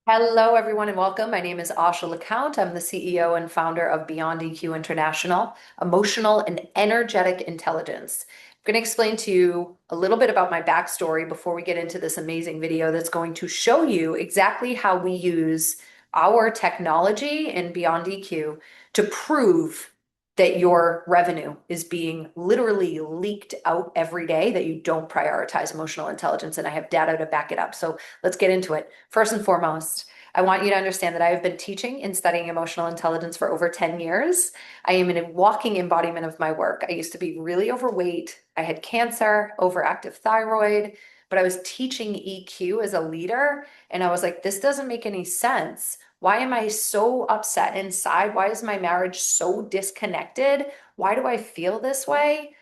Hello, everyone, and welcome. My name is Asha LeCount. I'm the CEO and founder of BeyondEQ International, Emotional and Energetic Intelligence. I'm going to explain to you a little bit about my backstory before we get into this amazing video that's going to show you exactly how we use our technology in BeyondEQ to prove that your revenue is being literally leaked out every day, that you don't prioritize emotional intelligence. And I have data to back it up. So let's get into it. First and foremost, I want you to understand that I have been teaching and studying emotional intelligence for over 10 years. I am a walking embodiment of my work. I used to be really overweight. I had cancer, overactive thyroid, but I was teaching EQ as a leader. And I was like, this doesn't make any sense. Why am I so upset inside? Why is my marriage so disconnected? Why do I feel this way?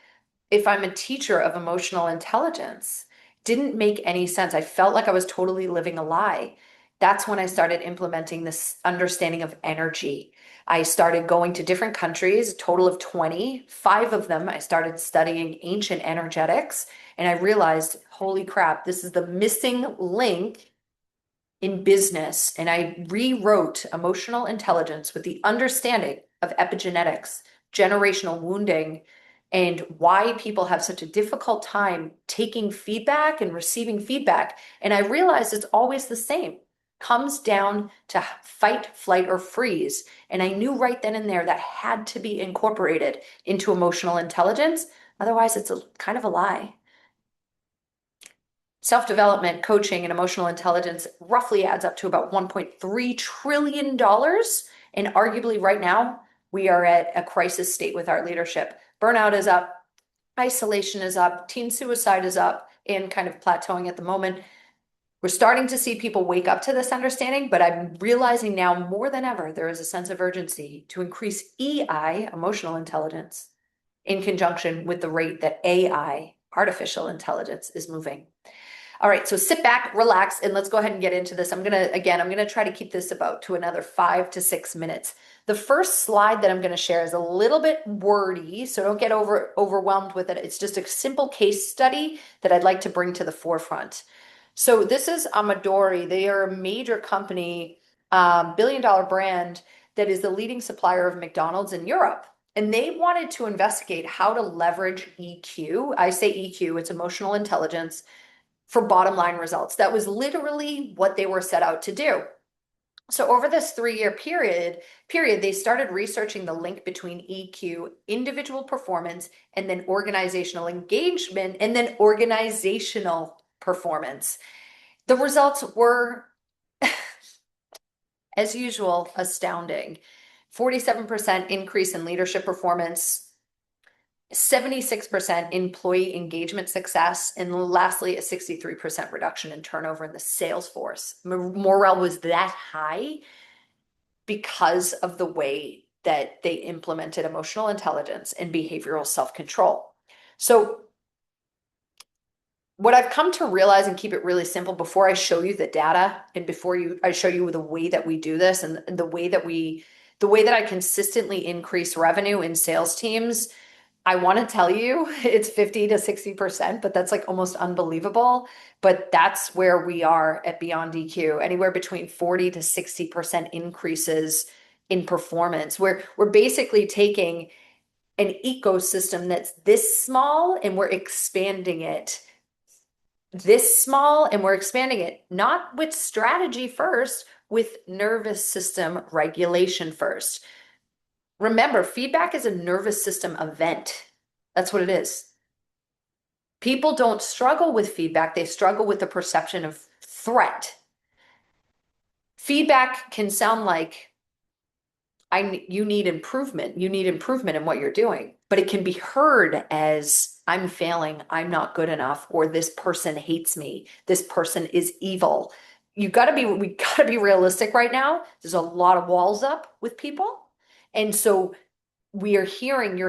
If I'm a teacher of emotional intelligence, didn't make any sense. I felt like I was totally living a lie. That's when I started implementing this understanding of energy. I started going to different countries, a total of 20. Five of them, I started studying ancient energetics, and I realized, holy crap, this is the missing link in business. And I rewrote emotional intelligence with the understanding of epigenetics, generational wounding, and why people have such a difficult time taking feedback and receiving feedback. And I realized it's always the same. Comes down to fight, flight, or freeze. And I knew right then and there that had to be incorporated into emotional intelligence. Otherwise, it's a kind of a lie. Self-development, coaching, and emotional intelligence roughly adds up to about $1.3 trillion. And arguably, right now, we are at a crisis state with our leadership. Burnout is up, isolation is up, teen suicide is up, and kind of plateauing at the moment. We're starting to see people wake up to this understanding, but I'm realizing now more than ever there is a sense of urgency to increase EI, emotional intelligence, in conjunction with the rate that AI, artificial intelligence, is moving. All right, so sit back, relax, and let's go ahead and get into this. I'm gonna try to keep this about to another 5 to 6 minutes. The first slide that I'm gonna share is a little bit wordy, so don't get overwhelmed with it. It's just a simple case study that I'd like to bring to the forefront. So this is Amadori. They are a major company, billion-dollar brand that is the leading supplier of McDonald's in Europe. And they wanted to investigate how to leverage EQ. I say EQ, it's emotional intelligence for bottom line results. That was literally what they were set out to do. So over this 3-year period, they started researching the link between EQ, individual performance, and then organizational engagement, and then organizational performance. The results were, as usual, astounding. 47% increase in leadership performance, 76% employee engagement success, and lastly, a 63% reduction in turnover in the sales force. Morale was that high because of the way that they implemented emotional intelligence and behavioral self-control. So what I've come to realize, and keep it really simple before I show you the data and I show you the way that we do this and the way that I consistently increase revenue in sales teams. I want to tell you it's 50 to 60%, but that's like almost unbelievable. But that's where we are at Beyond EQ, anywhere between 40 to 60% increases in performance. We're basically taking an ecosystem that's this small and we're expanding it this small and we're expanding it, not with strategy first, with nervous system regulation first. Remember, feedback is a nervous system event. That's what it is. People don't struggle with feedback, they struggle with the perception of threat. Feedback can sound like you need improvement. You need improvement in what you're doing, but it can be heard as I'm failing, I'm not good enough, or this person hates me, this person is evil. We gotta be realistic right now. There's a lot of walls up with people. And so you're hearing,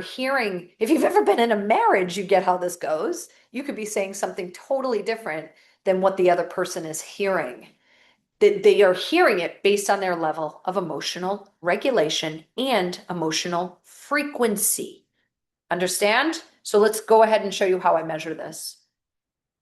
if you've ever been in a marriage, you get how this goes. You could be saying something totally different than what the other person is hearing. That they are hearing it based on their level of emotional regulation and emotional frequency. Understand? So let's go ahead and show you how I measure this.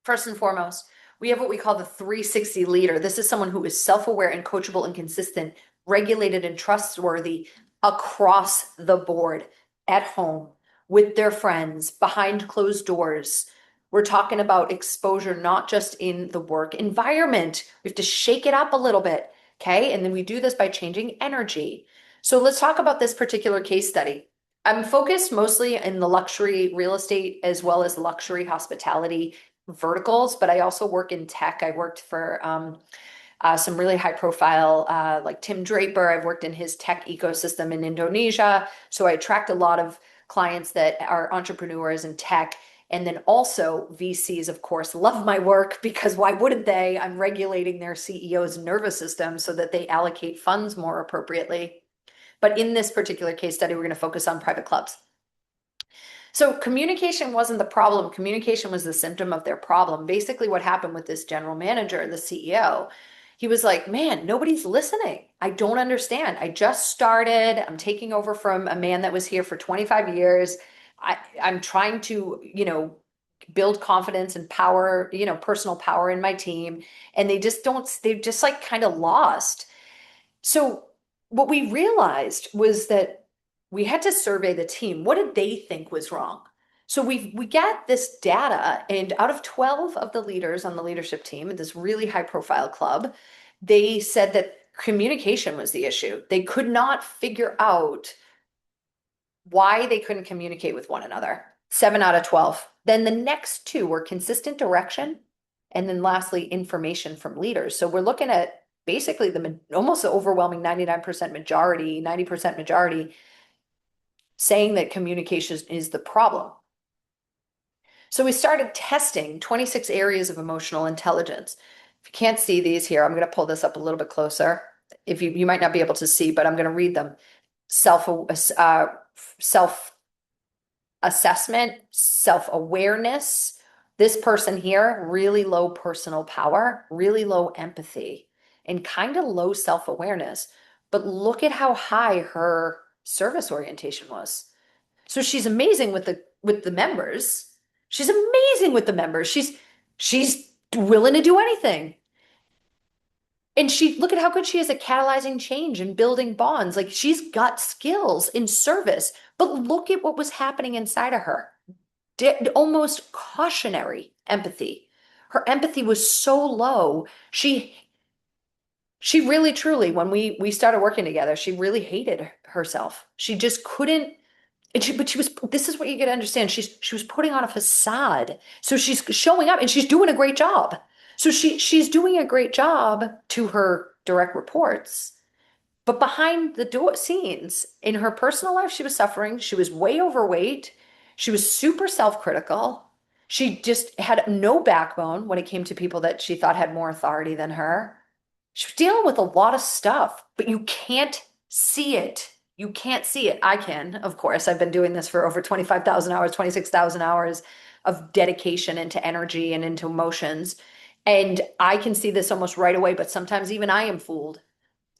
First and foremost, We have what we call the 360 leader. This is someone who is self-aware and coachable and consistent, regulated and trustworthy across the board, at home, with their friends, behind closed doors. We're talking about exposure, not just in the work environment. We have to shake it up a little bit. Okay. And then we do this by changing energy. So let's talk about this particular case study. I'm focused mostly in the luxury real estate as well as luxury hospitality verticals, but I also work in tech. I worked for some really high profile, like Tim Draper. I've worked in his tech ecosystem in Indonesia. So I attract a lot of clients that are entrepreneurs in tech. And then also VCs, of course, love my work because why wouldn't they? I'm regulating their CEO's nervous system so that they allocate funds more appropriately. But in this particular case study, we're going to focus on private clubs. So communication wasn't the problem. Communication was the symptom of their problem. Basically, what happened with this general manager, the CEO, he was like, man, nobody's listening. I don't understand. I just started. I'm taking over from a man that was here for 25 years. I'm trying to, build confidence and power, personal power in my team. And they just like kind of lost. So what we realized was that we had to survey the team. What did they think was wrong? So we get this data, and out of 12 of the leaders on the leadership team at this really high profile club, they said that communication was the issue. They could not figure out why they couldn't communicate with one another. 7 out of 12. Then the next two were consistent direction, and then lastly, information from leaders. So we're looking at basically almost the overwhelming 99% majority, 90% majority saying that communication is the problem. So we started testing 26 areas of emotional intelligence. If you can't see these here, I'm going to pull this up a little bit closer. If you might not be able to see, but I'm going to read them. Self assessment, self-awareness. This person here, really low personal power, really low empathy, and kind of low self-awareness. But look at how high her service orientation was. So she's amazing with the members. She's amazing with the members. She's willing to do anything. And look at how good she is at catalyzing change and building bonds. Like she's got skills in service, but look at what was happening inside of her. Almost cautionary empathy. Her empathy was so low. She really truly, when we started working together, she really hated herself. She just couldn't. But she was, this is what you get to understand. She was putting on a facade. So she's showing up and she's doing a great job. So she's doing a great job to her direct reports. But behind the scenes in her personal life, she was suffering. She was way overweight. She was super self-critical. She just had no backbone when it came to people that she thought had more authority than her. She was dealing with a lot of stuff, but you can't see it. You can't see it. I can, of course. I've been doing this for over 25,000 hours, 26,000 hours of dedication into energy and into emotions. And I can see this almost right away, but sometimes even I am fooled.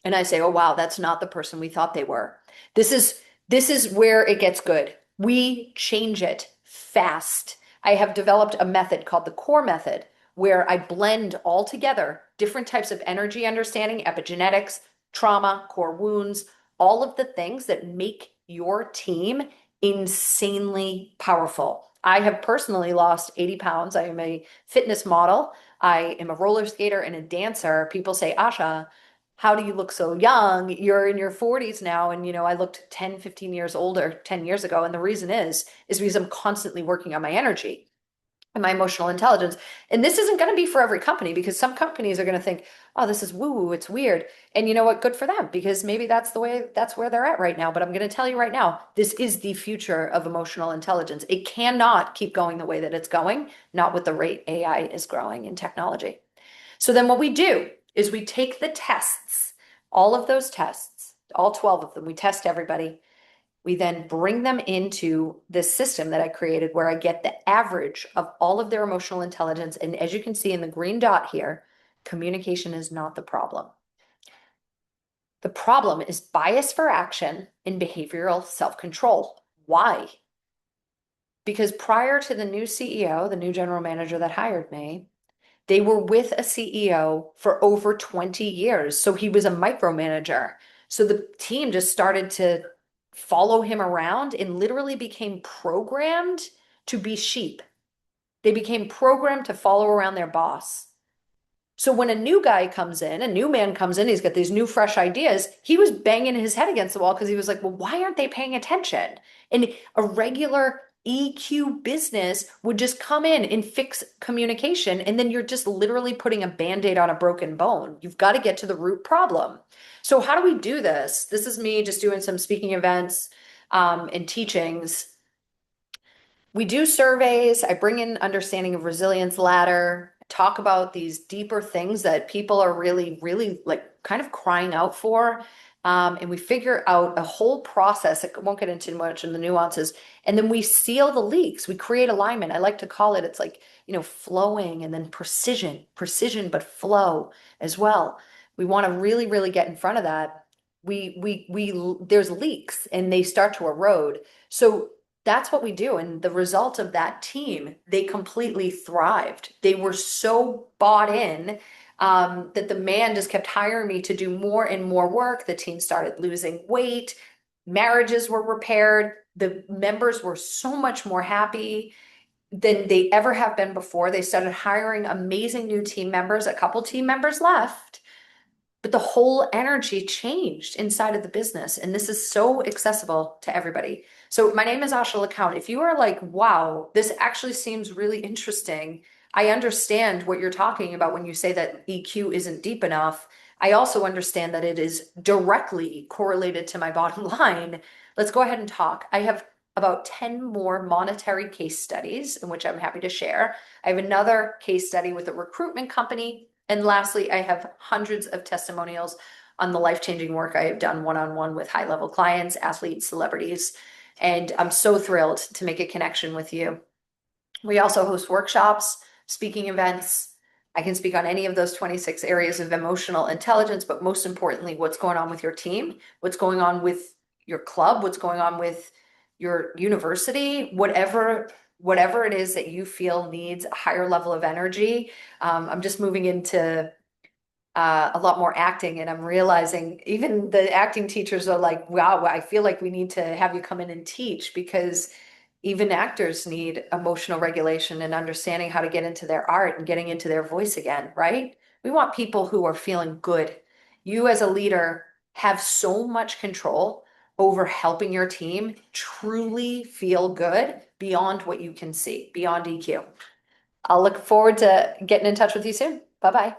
And I say, oh, wow, that's not the person we thought they were. This is where it gets good. We change it fast. I have developed a method called the core method, where I blend all together different types of energy understanding, epigenetics, trauma, core wounds, all of the things that make your team insanely powerful. I have personally lost 80 pounds. I am a fitness model. I am a roller skater and a dancer. People say, Asha, how do you look so young? You're in your 40s now. And, I looked 10, 15 years older 10 years ago. And the reason is because I'm constantly working on my energy and my emotional intelligence. And this isn't going to be for every company, because some companies are going to think, oh, this is woo-woo, it's weird. And you know what? Good for them, because maybe that's where they're at right now. But I'm going to tell you right now, this is the future of emotional intelligence. It cannot keep going the way that it's going, not with the rate AI is growing in technology. So then what we do is we take the tests, all of those tests, all 12 of them, we test everybody. We then bring them into this system that I created, where I get the average of all of their emotional intelligence. And as you can see in the green dot here, communication is not the problem. The problem is bias for action and behavioral self-control. Why? Because prior to the new CEO, the new general manager that hired me, They were with a CEO for over 20 years. So he was a micromanager. So the team just started to follow him around and literally became programmed to be sheep. They became programmed to follow around their boss. So when a new guy comes in, a new man comes in, he's got these new fresh ideas. He was banging his head against the wall because he was like, well, why aren't they paying attention? And a regular EQ business would just come in and fix communication. And then you're just literally putting a band-aid on a broken bone. You've got to get to the root problem. So how do we do this? This is me just doing some speaking events and teachings. We do surveys. I bring in understanding of resilience ladder, talk about these deeper things that people are really, really like kind of crying out for. And we figure out a whole process. I won't get into much in the nuances. And then we seal the leaks. We create alignment. I like to call it, it's like, flowing and then precision, but flow as well. We want to really, really get in front of that. There's leaks and they start to erode. So that's what we do. And the result of that team, they completely thrived. They were so bought in that the man just kept hiring me to do more and more work. The team started losing weight. Marriages were repaired. The members were so much more happy than they ever have been before. They started hiring amazing new team members. A couple team members left, but the whole energy changed inside of the business. And this is so accessible to everybody. So my name is Asha LeCount. If you are like, wow, this actually seems really interesting. I understand what you're talking about when you say that EQ isn't deep enough. I also understand that it is directly correlated to my bottom line. Let's go ahead and talk. I have about 10 more monetary case studies in which I'm happy to share. I have another case study with a recruitment company. And lastly, I have hundreds of testimonials on the life-changing work I have done one-on-one with high-level clients, athletes, celebrities, and I'm so thrilled to make a connection with you. We also host workshops, speaking events. I can speak on any of those 26 areas of emotional intelligence, but most importantly, what's going on with your team, what's going on with your club, what's going on with your university, whatever it is that you feel needs a higher level of energy. I'm just moving into a lot more acting, and I'm realizing even the acting teachers are like, wow, I feel like we need to have you come in and teach, because even actors need emotional regulation and understanding how to get into their art and getting into their voice again, right? We want people who are feeling good. You as a leader have so much control over helping your team truly feel good beyond what you can see, beyond EQ. I'll look forward to getting in touch with you soon. Bye-bye.